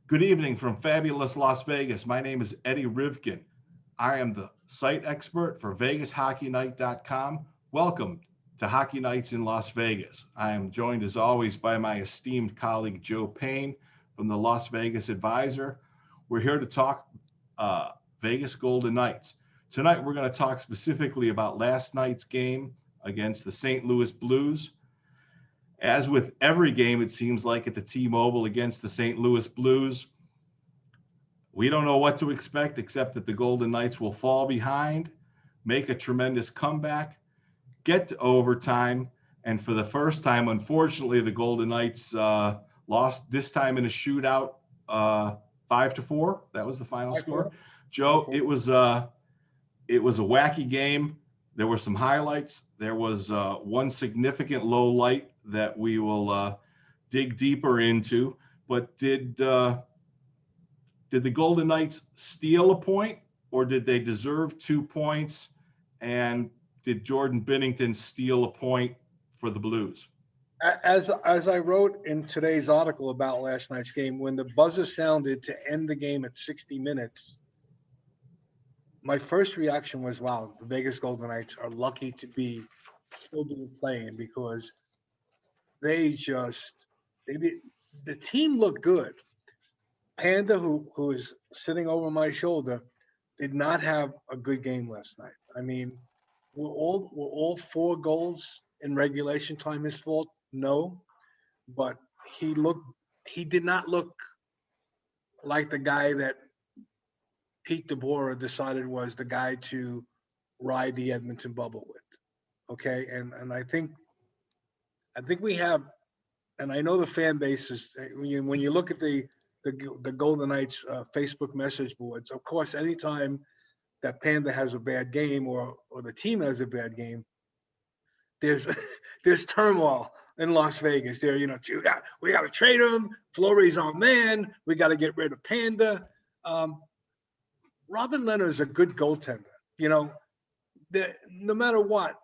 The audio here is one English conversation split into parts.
Good evening from fabulous Las Vegas. My name is Eddie Rivkin. I am the site expert for VegasHockeyNight.com. Welcome to Hockey Nights in Las Vegas. I am joined as always by my esteemed colleague Joe Payne from the Las Vegas Advisor. We're here to talk Vegas Golden Knights. Tonight we're going to talk specifically about last night's game against the St. Louis Blues. As with every game, it seems like at the T-Mobile against the St. Louis Blues, we don't know what to expect except that the Golden Knights will fall behind, make a tremendous comeback, get to overtime, and for the first time, unfortunately, the Golden Knights lost this time in a shootout, 5-4. That was the final score. Joe, it was a wacky game. There were some highlights. There was one significant low light that we will dig deeper into. But did the Golden Knights steal a point, or did they deserve 2 points? And did Jordan Binnington steal a point for the Blues? As I wrote in today's article about last night's game, when the buzzer sounded to end the game at 60 minutes, my first reaction was, wow, the Vegas Golden Knights are lucky to be still playing, because the team looked good. Panda, who is sitting over my shoulder, did not have a good game last night. I mean, were all 4 goals in regulation time his fault? No, but he did not look like the guy that Pete DeBoer decided was the guy to ride the Edmonton bubble with. Okay, and I think we have, and I know the fan base is, when you look at the Golden Knights Facebook message boards, of course, anytime that Panda has a bad game or the team has a bad game, there's turmoil in Las Vegas. We got to trade him. Fleury's our man. We got to get rid of Panda. Robin Lehner is a good goaltender. No matter what,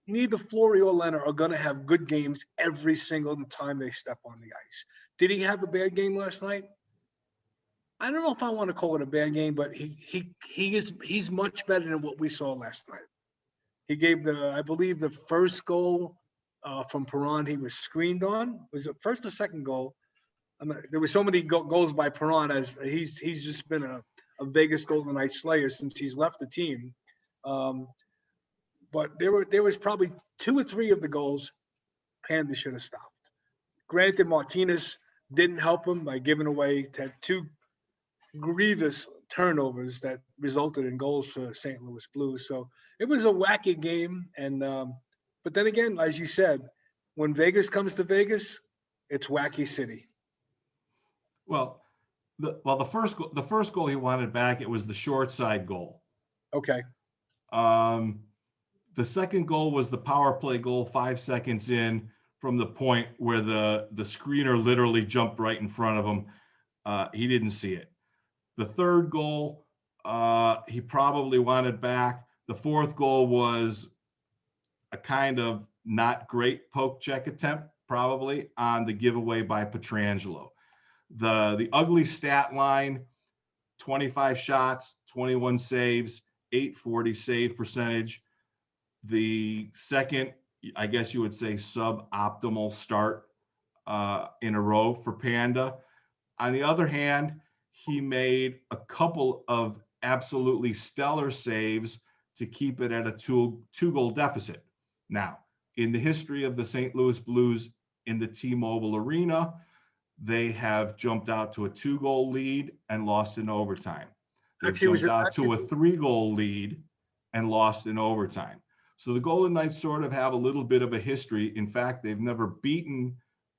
neither Fleury or Lehner are going to have good games every single time they step on the ice. Did he have a bad game last night? I don't know if I want to call it a bad game, but he's much better than what we saw last night. He gave I believe the first goal from Perron, he was screened on. Was it first or second goal? There were so many goals by Perron, as he's just been a Vegas Golden Knights slayer since he's left the team. But there was probably 2 or 3 of the goals Panda should have stopped. Granted, Martinez didn't help him by giving away 2 grievous turnovers that resulted in goals for St. Louis Blues. So it was a wacky game. And but then again, as you said, when Vegas comes to Vegas, it's wacky city. Well, the first goal he wanted back, it was the short side goal. Okay. The second goal was the power play goal 5 seconds in from the point where the screener literally jumped right in front of him. He didn't see it. The third goal, he probably wanted back. The fourth goal was a kind of not great poke check attempt, probably, on the giveaway by Pietrangelo. The ugly stat line: 25 shots, 21 saves, .840 save percentage. The second, I guess you would say, suboptimal start in a row for Panda. On the other hand, he made a couple of absolutely stellar saves to keep it at a two-goal deficit. Now, in the history of the St. Louis Blues in the T-Mobile Arena, they have jumped out to a 2-goal lead and lost in overtime. They've jumped out to a 3-goal lead and lost in overtime. So the Golden Knights sort of have a little bit of a history. In fact, they've never beaten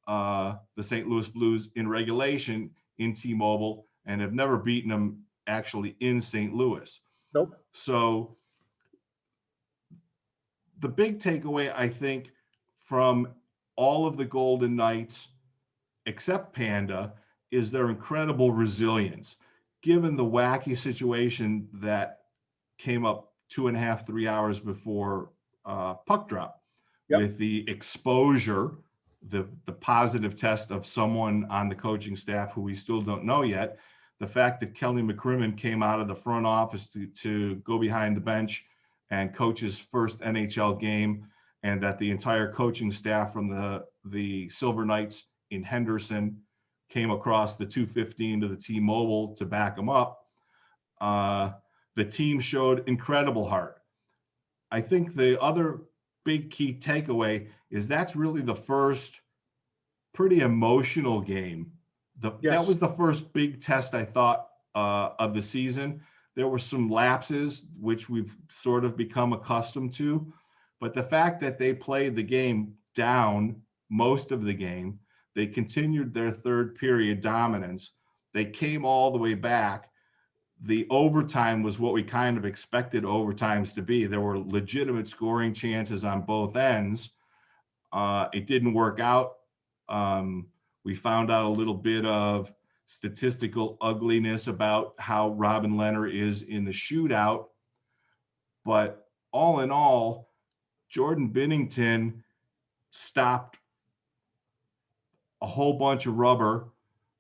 the St. Louis Blues in regulation in T-Mobile, and have never beaten them actually in St. Louis. Nope. So the big takeaway, I think, from all of the Golden Knights, except Panda, is their incredible resilience. Given the wacky situation that came up 2.5-3 hours before puck drop, with the exposure the positive test of someone on the coaching staff who we still don't know yet. The fact that Kelly McCrimmon came out of the front office to go behind the bench and coach his first NHL game, and that the entire coaching staff from the Silver Knights in Henderson came across the 215 to the T-Mobile to back him up. The team showed incredible heart. I think the other big key takeaway is that's really the first pretty emotional game. That was the first big test, I thought, of the season. There were some lapses, which we've sort of become accustomed to. But the fact that they played the game down most of the game, they continued their third period dominance. They came all the way back. The overtime was what we kind of expected overtimes to be. There were legitimate scoring chances on both ends. It didn't work out. We found out a little bit of statistical ugliness about how Robin Lehner is in the shootout. But all in all, Jordan Binnington stopped a whole bunch of rubber.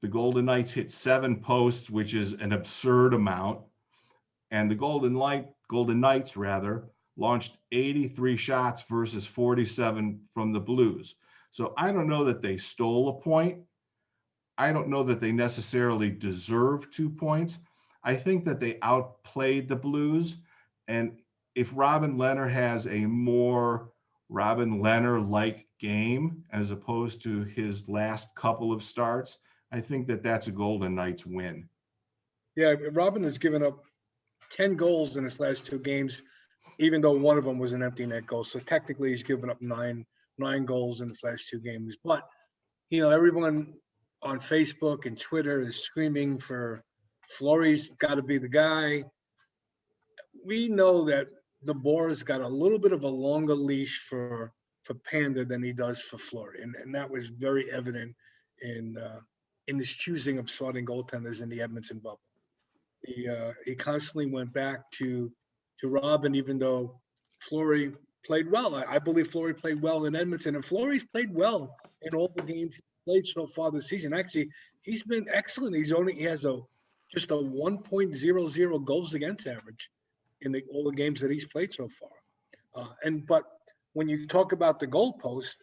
The Golden Knights hit 7 posts, which is an absurd amount. And the Golden Knights launched 83 shots versus 47 from the Blues. So I don't know that they stole a point. I don't know that they necessarily deserve 2 points. I think that they outplayed the Blues. And if Robin Lehner has a more Robin Lehner-like game as opposed to his last couple of starts, I think that that's a Golden Knights win. Yeah, Robin has given up 10 goals in his last 2 games, even though one of them was an empty net goal. So technically he's given up nine goals in his last 2 games. But, everyone on Facebook and Twitter is screaming for Fleury's got to be the guy. We know that the Boar's got a little bit of a longer leash for Panda than he does for Fleury. And that was very evident in his choosing of starting goaltenders in the Edmonton bubble. He constantly went back to Robin, even though Fleury played well. I believe Fleury played well in Edmonton, and Fleury's played well in all the games he played so far this season. Actually, he's been excellent. He has just a 1.00 goals against average in all the games that he's played so far. But when you talk about the goalpost,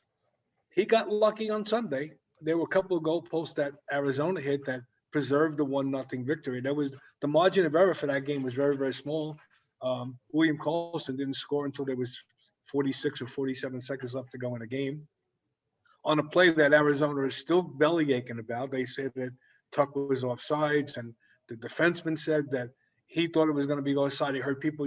he got lucky on Sunday. There were a couple of goalposts that Arizona hit that preserved the 1-0 victory. That was the margin of error for that game was very, very small. William Karlsson didn't score until there was 46 or 47 seconds left to go in the game. On a play that Arizona is still belly aching about, they said that Tuck was offsides, and the defenseman said that he thought it was going to be offside. He heard people,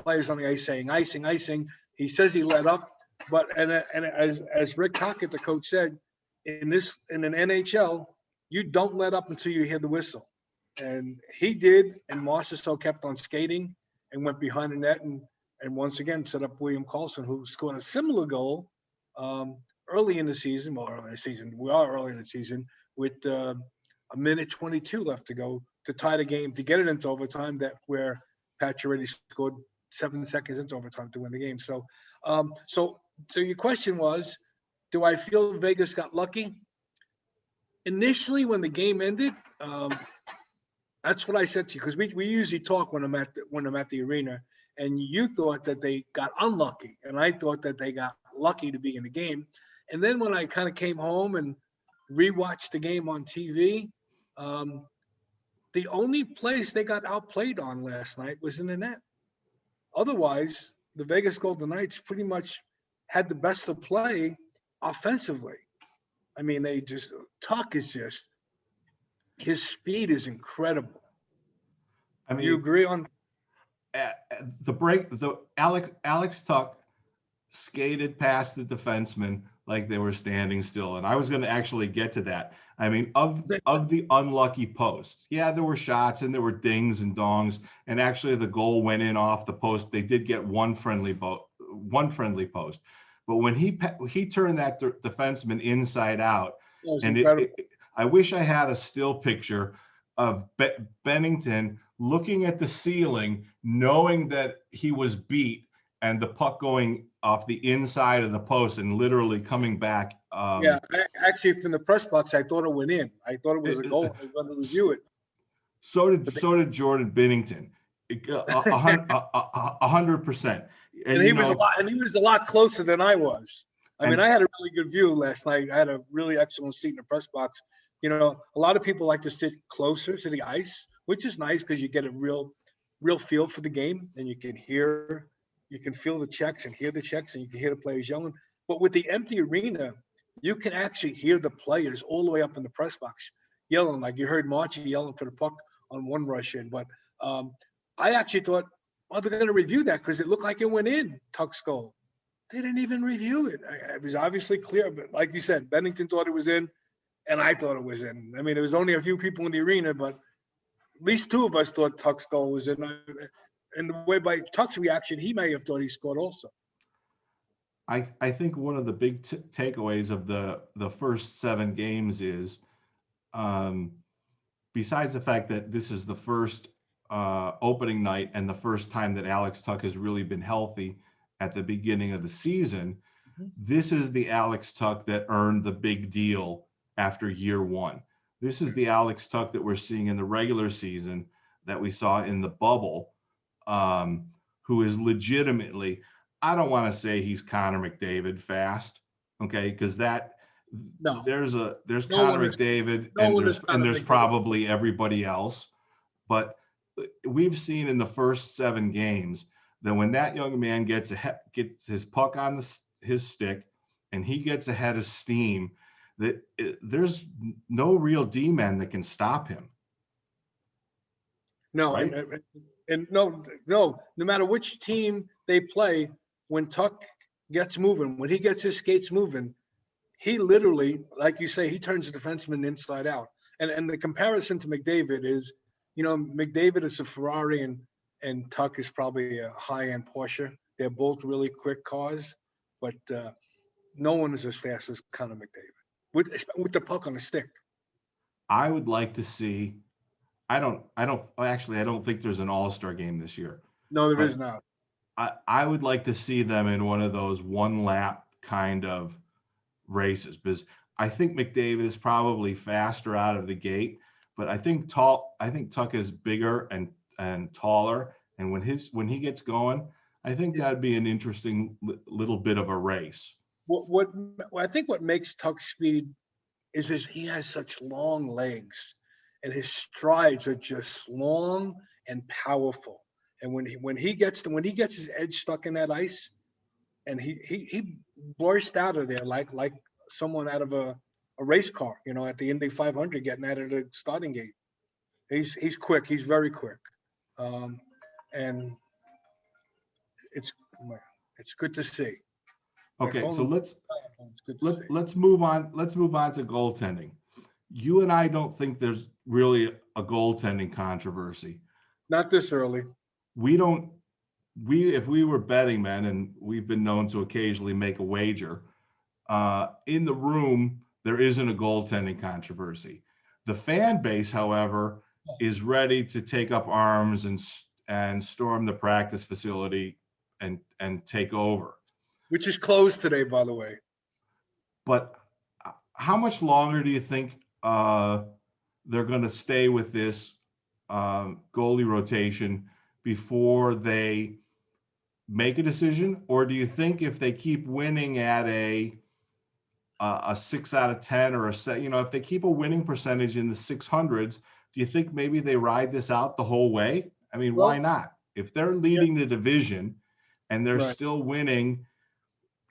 players on the ice saying icing, icing. He says he let up, but and as Rick Tocchet, the coach, said, in an NHL, you don't let up until you hear the whistle. And he did, and Marchessault kept on skating and went behind the net and once again set up William Karlsson, who scored a similar goal early in the season. Well, early in the season. We are early in the season with a minute 22 left to go to tie the game, to get it into overtime, where Pacioretty scored 7 seconds into overtime to win the game. So your question was, do I feel Vegas got lucky? Initially, when the game ended, that's what I said to you, because we usually talk when I'm at the arena, and you thought that they got unlucky, and I thought that they got lucky to be in the game. And then when I kind of came home and rewatched the game on TV, the only place they got outplayed on last night was in the net. Otherwise, the Vegas Golden Knights pretty much had the best of play offensively. I mean, Tuck is just, his speed is incredible. I mean, you agree on Alex Tuck skated past the defenseman like they were standing still. And I was going to actually get to that. I mean, of the unlucky posts, yeah, there were shots and there were dings and dongs. And actually the goal went in off the post. They did get one friendly post. But when he turned that defenseman inside out, and I wish I had a still picture of Bennington looking at the ceiling, knowing that he was beat, and the puck going off the inside of the post and literally coming back. Yeah, actually, from the press box, I thought it went in. I thought it was a goal. I was going to review it. So did Jordan Binnington. 100%. And he was a lot closer than I was. I mean, I had a really good view last night. I had a really excellent seat in the press box. You know, a lot of people like to sit closer to the ice, which is nice because you get a real feel for the game, and you can feel the checks and hear the checks, and you can hear the players yelling. But with the empty arena, you can actually hear the players all the way up in the press box yelling, like you heard Marchie yelling for the puck on one rush in. But I actually thought, well, they're going to review that because it looked like it went in, Tuck's goal. They didn't even review it. It was obviously clear, but like you said, Bennington thought it was in, and I thought it was in. I mean, there was only a few people in the arena, but at least two of us thought Tuck's goal was in. And the way by Tuck's reaction, he may have thought he scored also. I think one of the big takeaways of the first 7 games is, besides the fact that this is the first opening night and the first time that Alex Tuch has really been healthy at the beginning of the season, this is the Alex Tuch that earned the big deal after year 1. This is the Alex Tuch that we're seeing in the regular season that we saw in the bubble, who is legitimately, I don't want to say he's Connor McDavid fast, okay? Because there's Connor McDavid and there's probably everybody else. But we've seen in the first 7 games that when that young man gets his puck on his stick and he gets ahead of steam, that there's no real D-man that can stop him. No, right? and no matter which team they play, when Tuch gets moving, when he gets his skates moving, he literally, like you say, he turns the defenseman inside out. And the comparison to McDavid is, you know, McDavid is a Ferrari and Tuch is probably a high-end Porsche. They're both really quick cars, but no one is as fast as Connor McDavid with the puck on the stick. I would like to see. I don't think there's an all-star game this year. No, there is not. I would like to see them in one of those one lap kind of races, because I think McDavid is probably faster out of the gate, but I think Tuch is bigger and taller, and when he gets going, I think that'd be an interesting little bit of a race. What I think what makes Tuch's speed is he has such long legs, and his strides are just long and powerful. And when he gets his edge stuck in that ice, and he burst out of there like someone out of a race car, you know, at the Indy 500 getting out of the starting gate. He's quick. He's very quick, and it's good to see. Okay, so let's move on. Let's move on to goaltending. You and I don't think there's really a goaltending controversy. Not this early. If we were betting men, and we've been known to occasionally make a wager, in the room, there isn't a goaltending controversy. The fan base, however, is ready to take up arms and storm the practice facility and take over. Which is closed today, by the way. But how much longer do you think they're going to stay with this goalie rotation before they make a decision? Or do you think if they keep winning at a 6 out of 10 or if they keep a winning percentage in the 600s, do you think maybe they ride this out the whole way? I mean, why not? If they're leading the division and they're still winning,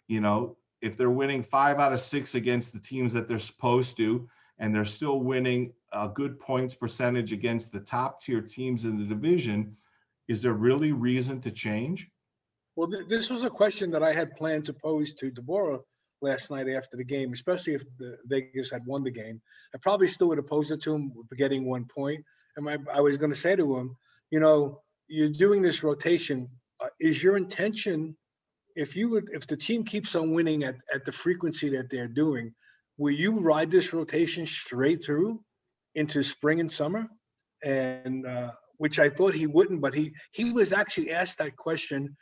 you know, if they're winning 5 out of 6 against the teams that they're supposed to, and they're still winning a good points percentage against the top tier teams in the division, is there really reason to change? Well, this was a question that I had planned to pose to DeBoer last night after the game, especially if the Vegas had won the game. I probably still would have posed it to him getting 1 point. And I was going to say to him, you know, you're doing this rotation. Is your intention, if the team keeps on winning at the frequency that they're doing, will you ride this rotation straight through into spring and summer? And which I thought he wouldn't, but he was actually asked that question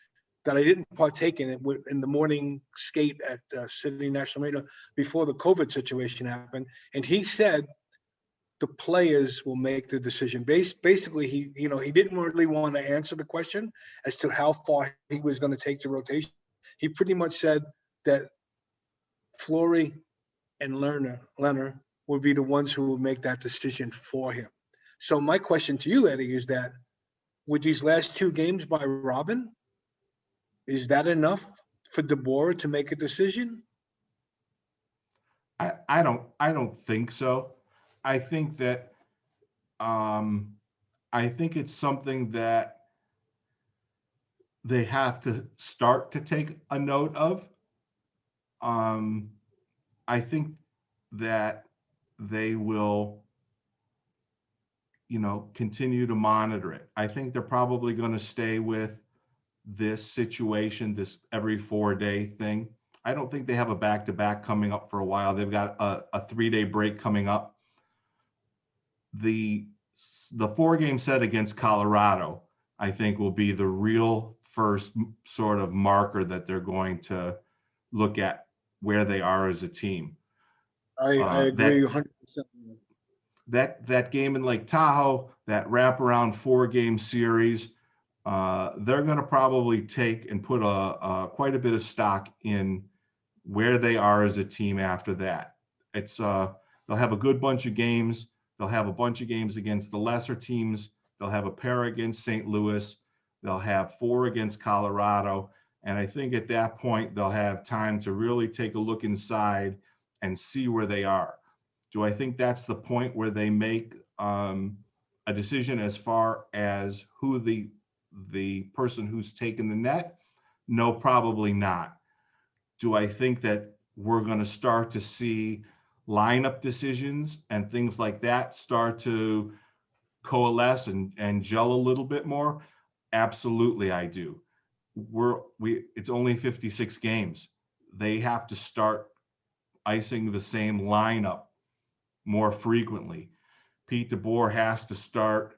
that I didn't partake in it in the morning skate at City National Arena before the COVID situation happened. And he said the players will make the decision. Basically, he didn't really want to answer the question as to how far he was going to take the rotation. He pretty much said that Flory and Lehner would be the ones who would make that decision for him. So my question to you, Eddie, is that with these last 2 games by Robin, is that enough for DeBoer to make a decision? I don't think so. I think that I think it's something that they have to start to take a note of. I think that they will, continue to monitor it. I think they're probably going to stay with this situation, this every 4-day thing. I don't think they have a back-to-back coming up for a while. They've got a 3-day break coming up. The 4-game set against Colorado, I think, will be the real first sort of marker that they're going to look at where they are as a team. I agree 100%. That game in Lake Tahoe, that wraparound 4-game series, they're going to probably take and put quite a bit of stock in where they are as a team after that. It's they'll have a good bunch of games. They'll have a bunch of games against the lesser teams. They'll have a pair against St. Louis. They'll have 4 against Colorado. And I think at that point, they'll have time to really take a look inside and see where they are. Do I think that's the point where they make a decision as far as who the person who's taken the net? No, probably not. Do I think that we're going to start to see lineup decisions and things like that start to coalesce and gel a little bit more? Absolutely, I do. It's only 56 games. They have to start icing the same lineup more frequently. Pete DeBoer has to start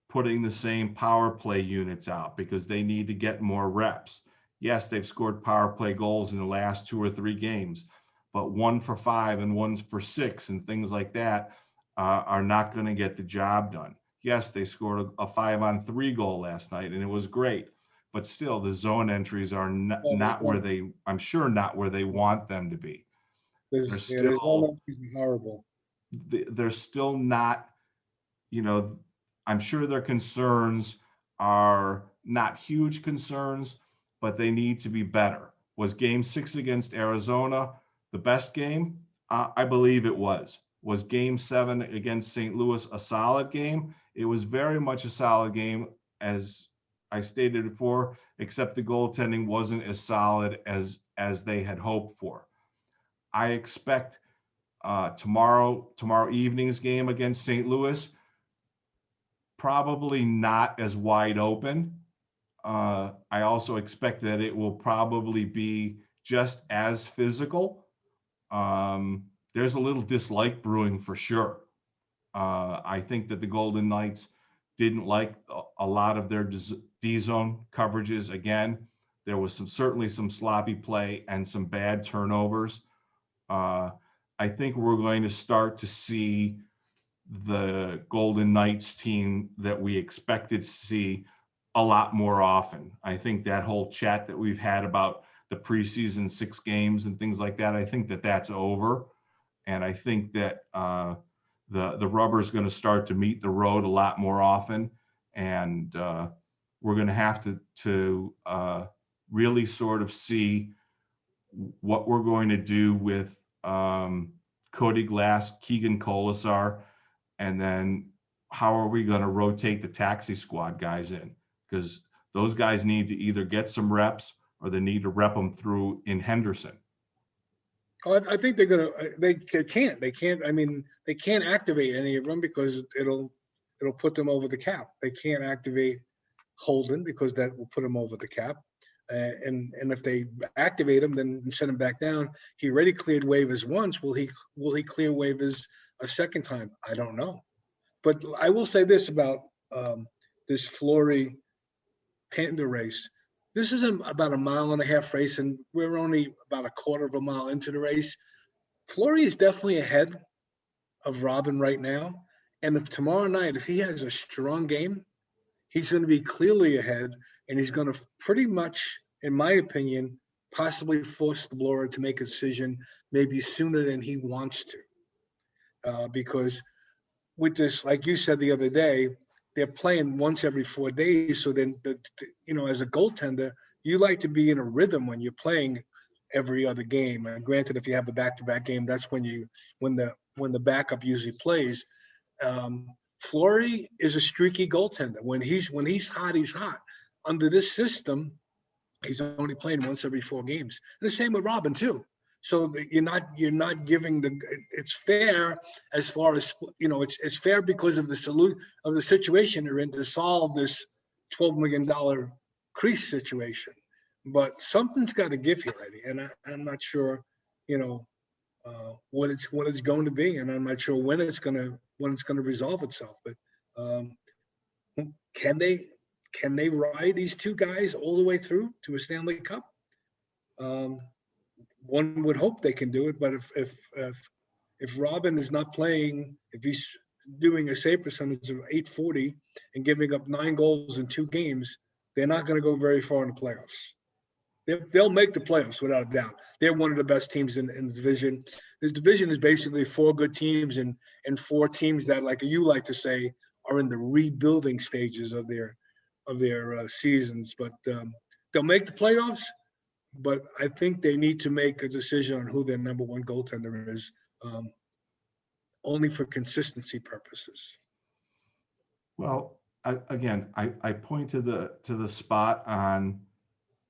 putting the same power play units out because they need to get more reps. Yes, they've scored power play goals in the last 2 or 3 games, but 1 for 5 and 1 for 6 and things like that are not going to get the job done. Yes, they scored a 5-on-3 goal last night and it was great, but still the zone entries are not where I'm sure not where they want them to be. They're still horrible. They're still not, I'm sure their concerns are not huge concerns, but they need to be better. Was game 6 against Arizona the best game? I believe it was. Was game 7 against St. Louis a solid game? It was very much a solid game, as I stated before, except the goaltending wasn't as solid as they had hoped for. I expect tomorrow evening's game against St. Louis, probably not as wide open. I also expect that it will probably be just as physical. There's a little dislike brewing for sure. I think that the Golden Knights didn't like a lot of their D-zone coverages. Again, there was certainly some sloppy play and some bad turnovers. I think we're going to start to see the Golden Knights team that we expected to see a lot more often. I think that whole chat that we've had about the preseason 6 games and things like that, I think that that's over. And I think that the rubber is going to start to meet the road a lot more often. And we're going to have to really sort of see what we're going to do with Cody Glass, Keegan Colasar, and then how are we going to rotate the taxi squad guys in? Because those guys need to either get some reps or they need to rep them through in Henderson. Oh, I think they can't. I mean, they can't activate any of them because it'll put them over the cap. They can't activate Holden because that will put him over the cap. And if they activate him, then send him back down. He already cleared waivers once. Will he clear waivers a second time? I don't know. But I will say this about this Flory Panda race. this is about a mile and a half race, and we're only about a quarter of a mile into the race. Fleury is definitely ahead of Robin right now. And if tomorrow night, if he has a strong game, he's going to be clearly ahead, and he's going to pretty much, in my opinion, possibly force the blower to make a decision maybe sooner than he wants to. Because with this, like you said the other day, they're playing once every 4 days. So then, as a goaltender, you like to be in a rhythm when you're playing every other game. And granted, if you have the back-to-back game, that's when the backup usually plays. Fleury is a streaky goaltender. When he's hot, he's hot. Under this system, he's only playing once every 4 games. And the same with Robin too. So you're not giving it's fair as far as it's fair because of the situation they're in to solve this $12 million crease situation. But something's got to give here, Eddie, and I'm not sure, what it's going to be, and I'm not sure when it's going to resolve itself. But can they ride these two guys all the way through to a Stanley Cup? One would hope they can do it, but if Robin is not playing, if he's doing a save percentage of .840 and giving up 9 goals in 2 games, they're not going to go very far in the playoffs. They'll make the playoffs without a doubt. They're one of the best teams in the division. The division is basically 4 good teams and 4 teams that, like you like to say, are in the rebuilding stages of their seasons. But they'll make the playoffs. But I think they need to make a decision on who their number 1 goaltender is, only for consistency purposes. Well, I point to the spot on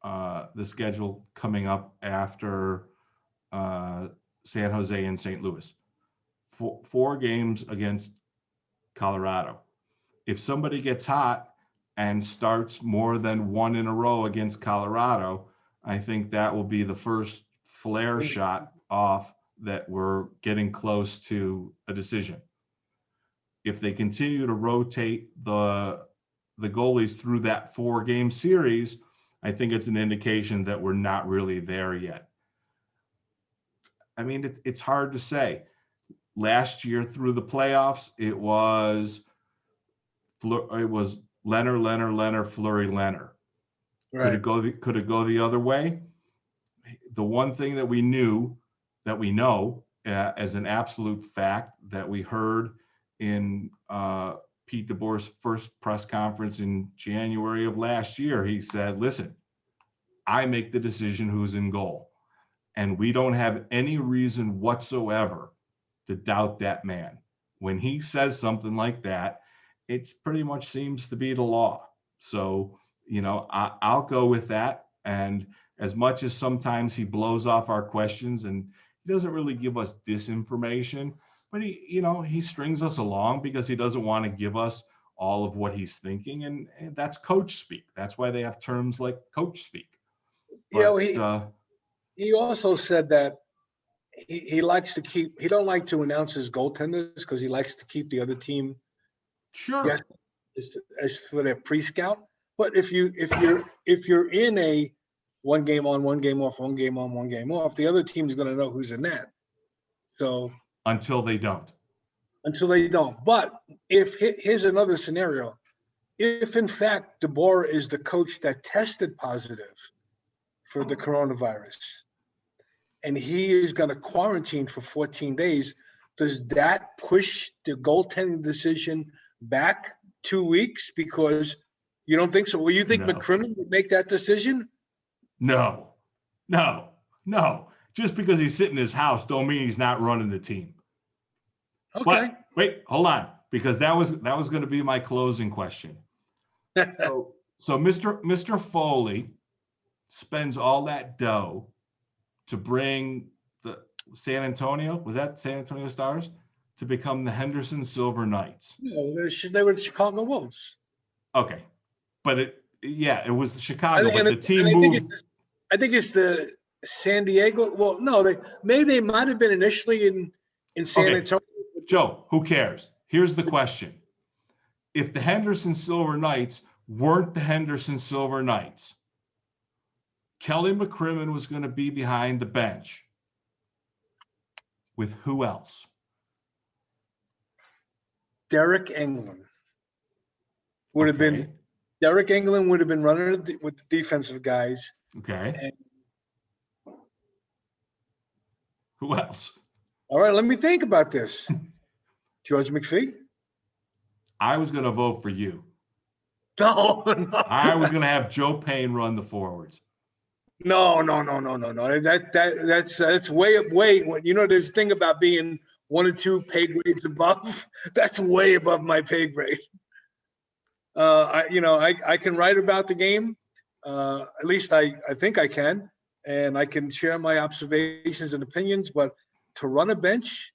the schedule coming up after San Jose and St. Louis. 4 games against Colorado. If somebody gets hot and starts more than 1 in a row against Colorado, I think that will be the first flare shot off that we're getting close to a decision. If they continue to rotate the goalies through that 4-game series, I think it's an indication that we're not really there yet. I mean, it's hard to say. Last year through the playoffs, it was Lehner, Fleury, Lehner. Right. Could it go the other way? The one thing that we know as an absolute fact that we heard in Pete DeBoer's first press conference in January of last year, he said, listen, I make the decision who's in goal. And we don't have any reason whatsoever to doubt that man. When he says something like that, it's pretty much seems to be the law. So, I'll go with that. And as much as sometimes he blows off our questions and he doesn't really give us disinformation, but he strings us along because he doesn't want to give us all of what he's thinking. And that's coach speak. That's why they have terms like coach speak. But, he also said that he likes to he don't like to announce his goaltenders because he likes to keep the other team sure as for their pre-scout. But if you're in a 1 game on, 1 game off, 1 game on, 1 game off, the other team's going to know who's in that. So until they don't. But here's another scenario. If in fact DeBoer is the coach that tested positive for the coronavirus, and he is going to quarantine for 14 days, does that push the goaltending decision back 2 weeks? Because you don't think so? Well, you think McCrimmon would make that decision? No. Just because he's sitting in his house don't mean he's not running the team. Okay. But wait, hold on, because that was going to be my closing question. So Mr. Foley spends all that dough to bring the San Antonio Stars to become the Henderson Silver Knights. No, they were the Chicago Wolves. Okay, but it was the Chicago, but the team moved. I think it's the San Diego. Well, no, they might have been initially in San Antonio. Joe, who cares? Here's the question: if the Henderson Silver Knights weren't the Henderson Silver Knights, Kelly McCrimmon was going to be behind the bench. With who else? Derek England would have Okay. been. Derek England would have been running with the defensive guys. Okay. And, Who else? all right, let me think about this. George McPhee? I was going to vote for you. No, no. I was going to have Joe Payne run the forwards. No. That's way. You know, there's a thing about being one or two pay grades above. That's way above my pay grade. I can write about the game. At least I think I can, and I can share my observations and opinions. But to run a bench,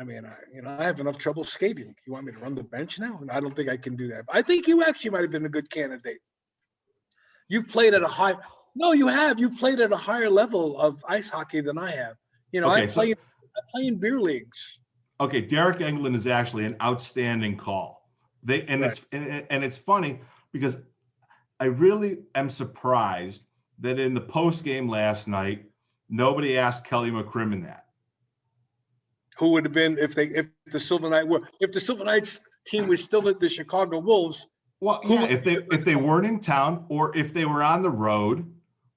I mean, I have enough trouble skating. You want me to run the bench now? And I don't think I can do that. I think you actually might have been a good candidate. You've played at a high. No, you have. You played at a higher level of ice hockey than I have. You know, Okay, I play in beer leagues. Okay, Derek England is actually an outstanding call. Right. It's funny because I really am surprised that in the post game last night nobody asked Kelly McCrimmon that. Who would have been if the Silver Knights team was still at the Chicago Wolves? Well, yeah, if they weren't in town or if they were on the road,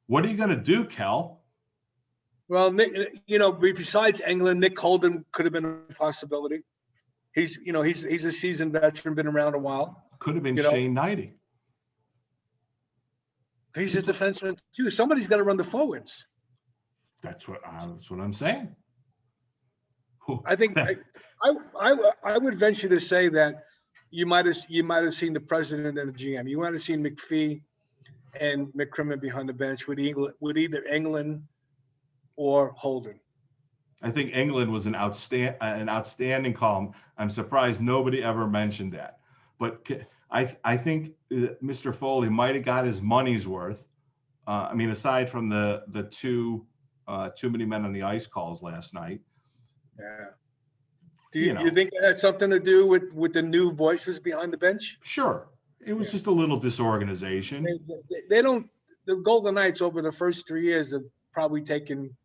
what are you going to do, Kel? Well, besides England, Nick Holden could have been a possibility. He's a seasoned veteran, been around a while. Could have been Shane Knighty. He's a defenseman too. Somebody's got to run the forwards. That's what I'm saying. I think I would venture to say that you might have seen the president and the GM. You might have seen McPhee and McCrimmon behind the bench with either England or Holden. I think England was an outstanding call. I'm surprised nobody ever mentioned that. But I think Mr. Foley might have got his money's worth. I mean, aside from the too many men on the ice calls last night. Yeah. Do you think it had something to do with the new voices behind the bench? Sure. It was just a little disorganization. They don't. The Golden Knights over the first 3 years have probably taken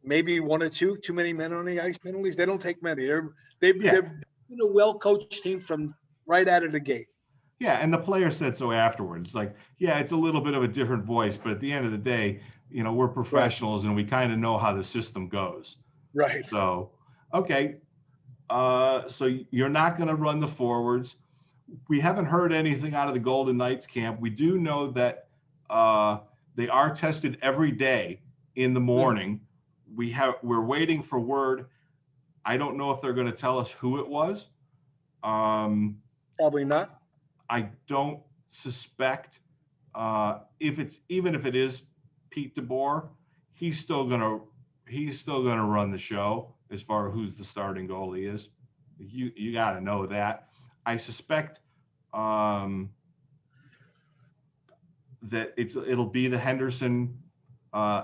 maybe one or two too many men on the ice penalties. They don't take many. They've been a well-coached team from right out of the gate. Yeah, and the player said so afterwards. Like, yeah, it's a little bit of a different voice, but at the end of the day, we're professionals and we kind of know how the system goes. Right. So, okay. So you're not going to run the forwards. We haven't heard anything out of the Golden Knights camp. We do know that they are tested every day in the morning. We're waiting for word. I don't know if they're going to tell us who it was. Probably not. I don't suspect even if it is Pete DeBoer, he's still gonna run the show as far as who's the starting goalie is. You got to know that. I suspect that it'll be the Henderson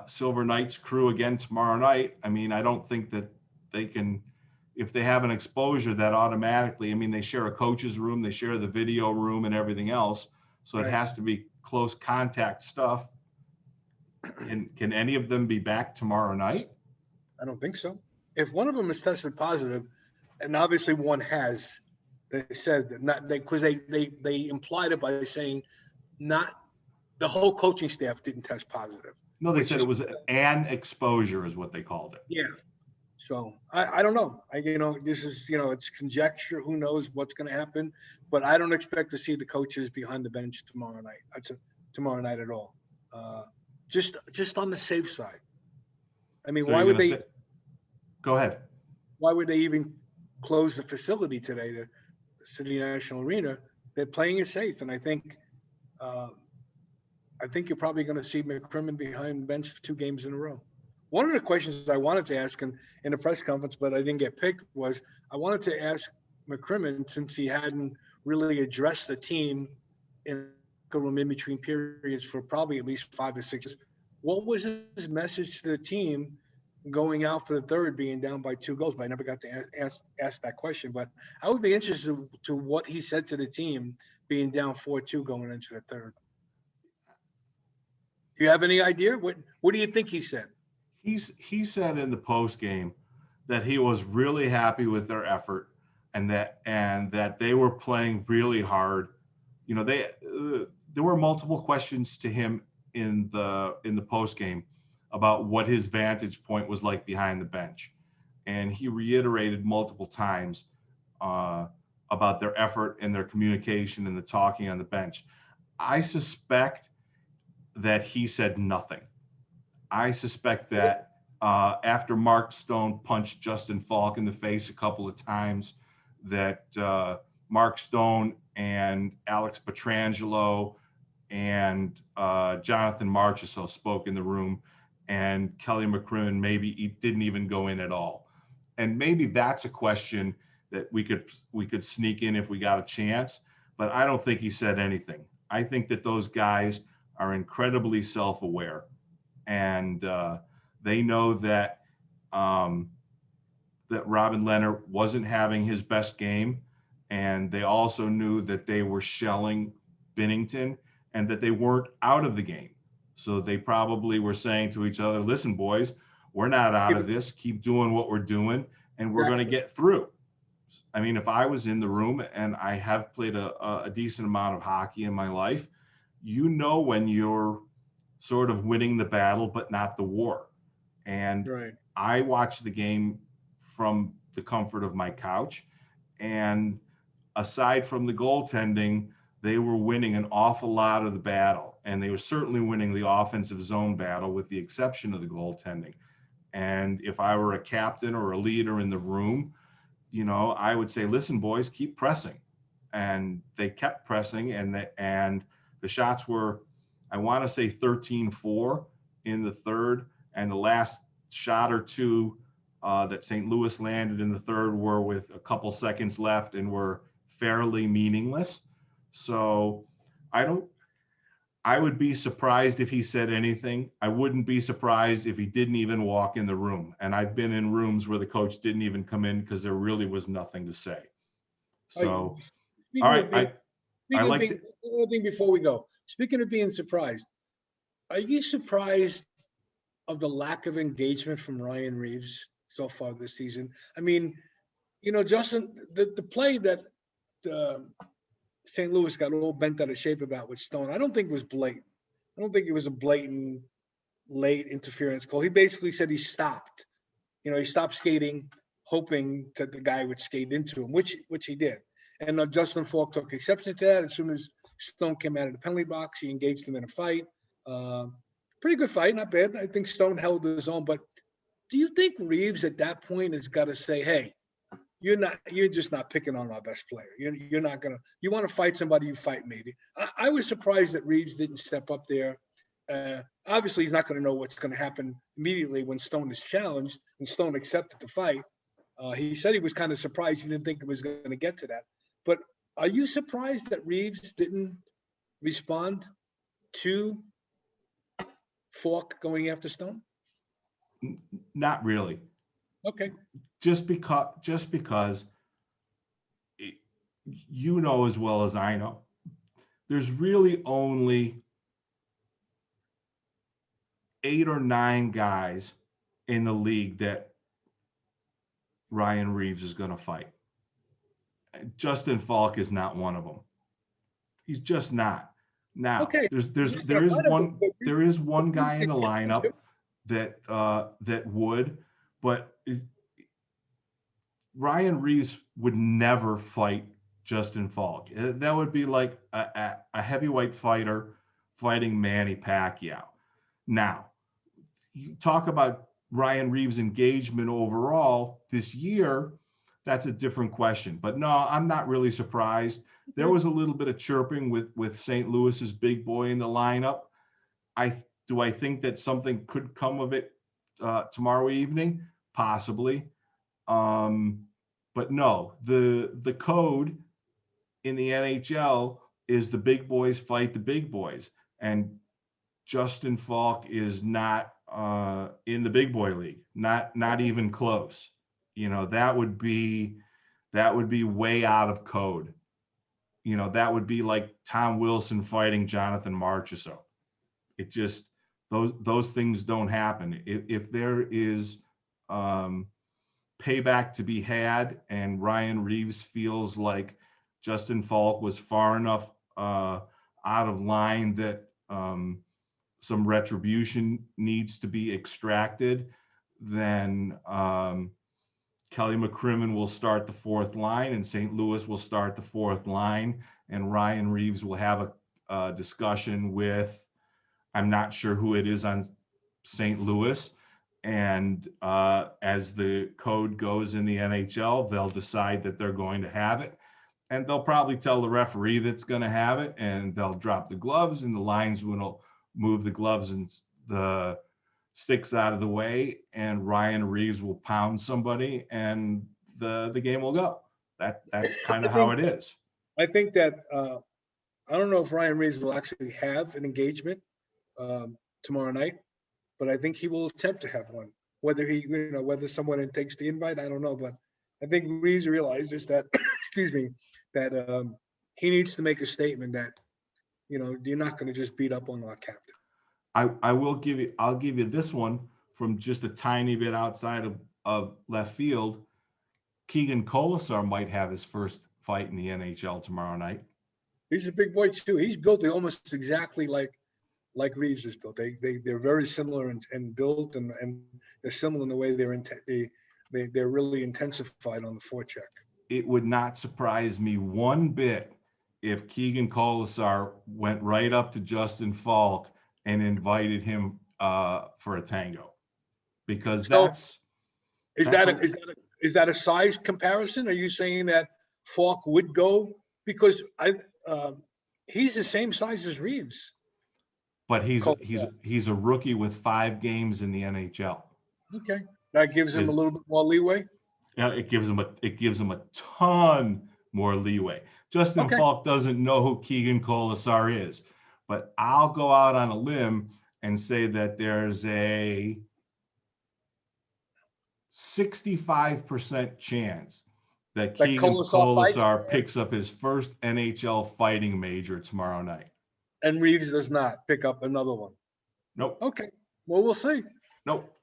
Silver Knights crew again tomorrow night. I mean, I don't think that they can, if they have an exposure, that automatically, I mean, they share a coach's room, they share the video room and everything else. So It has to be close contact stuff. Can any of them be back tomorrow night? I don't think so. If one of them is tested positive, and obviously one has, they said that not because they implied it by saying not the whole coaching staff didn't test positive. No, they said it was an exposure is what they called it. Yeah. So I don't know. This is, it's conjecture. Who knows what's going to happen? But I don't expect to see the coaches behind the bench tomorrow night. Tomorrow night at all. Just on the safe side. I mean, why would they? Go ahead. Why would they even close the facility today, the City National Arena? They're playing it safe, and I think you're probably going to see McCrimmon behind the bench for 2 games in a row. One of the questions I wanted to ask in the press conference, but I didn't get picked, was I wanted to ask McCrimmon, since he hadn't really addressed the team in the room in between periods for probably at least 5 or 6 years, what was his message to the team going out for the third, being down by 2 goals? But I never got to ask that question. But I would be interested to what he said to the team being down 4-2 going into the third. Do you have any idea? What do you think he said? He said in the post game that he was really happy with their effort, and that they were playing really hard. You know, there were multiple questions to him in the post game about what his vantage point was like behind the bench, and he reiterated multiple times about their effort and their communication and the talking on the bench. I suspect that he said nothing. I suspect that after Mark Stone punched Justin Falk in the face a couple of times, that Mark Stone and Alex Petrangelo and Jonathan Marchessault spoke in the room, and Kelly McCrimmon maybe didn't even go in at all. And maybe that's a question that we could sneak in if we got a chance, but I don't think he said anything. I think that those guys are incredibly self-aware, and they know that that Robin Lehner wasn't having his best game, and they also knew that they were shelling Binnington and that they weren't out of the game. So they probably were saying to each other, listen, boys, we're not out of this. Keep doing what we're doing, and we're going to get through. I mean, if I was in the room, and I have played a decent amount of hockey in my life, you know when you're sort of winning the battle, but not the war. And Right. I watched the game from the comfort of my couch. And aside from the goaltending, they were winning an awful lot of the battle. And they were certainly winning the offensive zone battle, with the exception of the goaltending. And if I were a captain or a leader in the room, you know, I would say, listen, boys, keep pressing. And they kept pressing, and the shots were, I want to say 13-4 in the third, and the last shot or two that St. Louis landed in the third were with a couple seconds left and were fairly meaningless. So I would be surprised if he said anything. I wouldn't be surprised if he didn't even walk in the room. And I've been in rooms where the coach didn't even come in because there really was nothing to say. So, Speaking all of right, I like to, one thing before we go. Speaking of being surprised, are you surprised of the lack of engagement from Ryan Reeves so far this season? I mean, you know, Justin, the play that St. Louis got all bent out of shape about with Stone, I don't think it was blatant. I don't think it was a blatant late interference call. He basically said he stopped. You know, he stopped skating, hoping that the guy would skate into him, which he did. And Justin Falk took exception to that. As soon as Stone came out of the penalty box, he engaged him in a fight. Pretty good fight, not bad. I think Stone held his own. But do you think Reeves at that point has got to say, hey, you're just not picking on our best player. You're not going to, you want to fight somebody, you fight me. I was surprised that Reeves didn't step up there. Obviously, he's not going to know what's going to happen immediately when Stone is challenged, and Stone accepted the fight. He said he was kind of surprised. He didn't think it was going to get to that. But are you surprised that Reeves didn't respond to Falk going after Stone? not really. Okay. Just because you know as well as I know, there's really only 8 or 9 guys in the league that Ryan Reeves is going to fight. Justin Falk is not one of them. He's just not. Now, Okay. there is one guy in the lineup that would, but Ryan Reeves would never fight Justin Falk. That would be like a heavyweight fighter fighting Manny Pacquiao. Now, you talk about Ryan Reeves' engagement overall this year, that's a different question. But no, I'm not really surprised. There was a little bit of chirping with St. Louis's big boy in the lineup. Do I think that something could come of it tomorrow evening? Possibly. But no, the code in the NHL is the big boys fight the big boys, and Justin Falk is not in the big boy league, not even close. You know, that would be way out of code. You know, that would be like Tom Wilson fighting Jonathan Marchessault. It just, Those things don't happen. If there is payback to be had, and Ryan Reeves feels like Justin Falk was far enough out of line that some retribution needs to be extracted, then Kelly McCrimmon will start the fourth line, and St. Louis will start the fourth line, and Ryan Reeves will have a discussion with, I'm not sure who it is on St. Louis. And as the code goes in the NHL, they'll decide that they're going to have it. And they'll probably tell the referee that's going to have it, and they'll drop the gloves, and the linesman will move the gloves and the sticks out of the way, and Ryan Reeves will pound somebody, and the game will go. That's kind of how it is. I think that I don't know if Ryan Reeves will actually have an engagement tomorrow night, but I think he will attempt to have one. Whether whether someone takes the invite, I don't know. But I think Reeves realizes that, excuse me, that he needs to make a statement that, you're not going to just beat up on our captain. I'll give you this one from just a tiny bit outside of left field. Keegan Colasar might have his first fight in the NHL tomorrow night. He's a big boy too. He's built almost exactly like Reeves is built. They're very similar in built, and they're similar in the way they're really intensified on the forecheck. It would not surprise me one bit if Keegan Colasar went right up to Justin Falk and invited him for a tango, because is that a size comparison? Are you saying that Falk would go, because he's the same size as Reeves? But he's a rookie with 5 games in the NHL. Okay, that gives him a little bit more leeway. Yeah, it gives him a ton more leeway. Justin Falk doesn't know who Keegan Colasar is, but I'll go out on a limb and say that there's a 65% chance that Keegan Colasar picks up his first NHL fighting major tomorrow night. And Reeves does not pick up another one. Nope. Okay. Well, we'll see. Nope.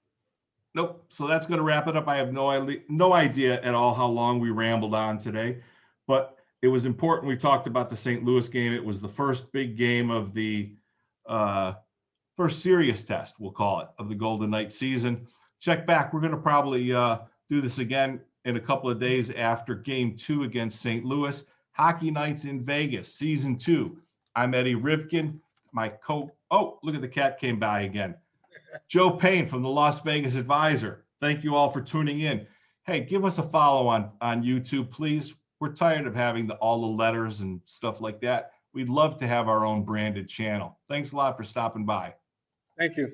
So that's going to wrap it up. I have no idea at all how long we rambled on today, but it was important. We talked about the St. Louis game. It was the first big game of the first serious test, we'll call it, of the Golden Knight season. Check back. We're going to probably do this again in a couple of days after Game 2 against St. Louis. Hockey Nights in Vegas, Season 2. I'm Eddie Rivkin. Look at the cat came by again. Joe Payne from the Las Vegas Advisor. Thank you all for tuning in. Hey, give us a follow on YouTube, please. We're tired of having all the letters and stuff like that. We'd love to have our own branded channel. Thanks a lot for stopping by. Thank you.